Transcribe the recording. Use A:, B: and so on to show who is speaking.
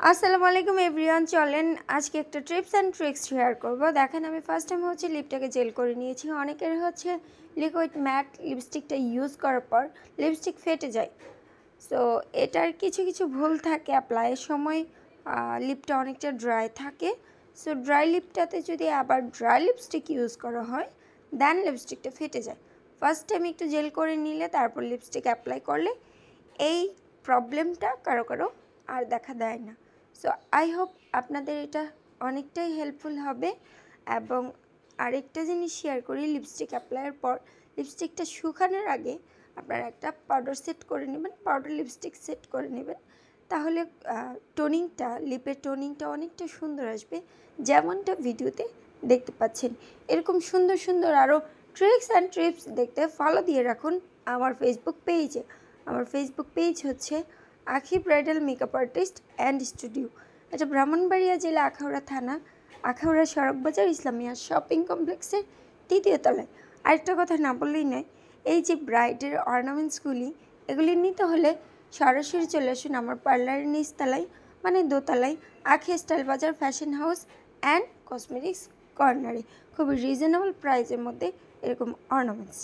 A: আসসালামু আলাইকুম এভরিওয়ান, চলেন আজকে একটা টিপস অ্যান্ড ট্রিক্স শেয়ার করব। দেখেন, আমি ফার্স্ট টাইম লিপটাকে জেল করে নিয়েছি। অনেকের লিকুইড ম্যাট লিপস্টিকটা ইউজ করার পর লিপস্টিক ফেটে যায়। সো এটার কিছু কিছু ভুল থাকে অ্যাপ্লাইয়ের সময়। লিপটা অনেকটা ড্রাই থাকে। সো ড্রাই লিপটাতে যদি আবার ড্রাই লিপস্টিক ইউজ করা হয় দেন লিপস্টিকটা ফেটে যায়। ফার্স্ট টাইম একটু জেল করে নিলে তারপর লিপস্টিক অ্যাপ্লাই করলে এই প্রবলেমটা কারো কারো আর দেখা দেয় না। সো আই হোপ আপনাদের এটা অনেকটাই হেল্পফুল হবে। এবং আরেকটা জিনিস শেয়ার করি, লিপস্টিক অ্যাপ্লাইয়ের পর লিপস্টিকটা শুকানোর আগে আপনারা একটা পাউডার সেট করে নেবেন, পাউডার লিপস্টিক সেট করে নেবেন। তাহলে লিপের টোনিংটা অনেকটা সুন্দর আসবে, যেমনটা ভিডিওতে দেখতে পাচ্ছেন। এরকম সুন্দর সুন্দর আরও ট্রিক্স অ্যান্ড টিপস দেখতে ফলো দিয়ে রাখুন আমার ফেসবুক পেজে। আমার ফেসবুক পেজ হচ্ছে আখি bridal makeup artist and studio. এটা ব্রাহ্মণবাড়িয়া জেলা আখাউড়া থানা, আখাউড়া সড়ক বাজার, ইসলামিয়া শপিং কমপ্লেক্সের 3য় তলায়। আরেকটা কথা না বললেই নয়, এই যে ব্রাইডের অর্নামেন্টসগুলি এগুলি নিতে হলে সরাসরি চলে আসুন আমার পার্লারের নিচতলায়, মানে দোতলায়, আখি স্টাইল বাজার ফ্যাশন হাউস অ্যান্ড কসমেটিক্স কর্নারে। খুবই রিজনেবল প্রাইসের মধ্যে এরকম অর্নামেন্টস।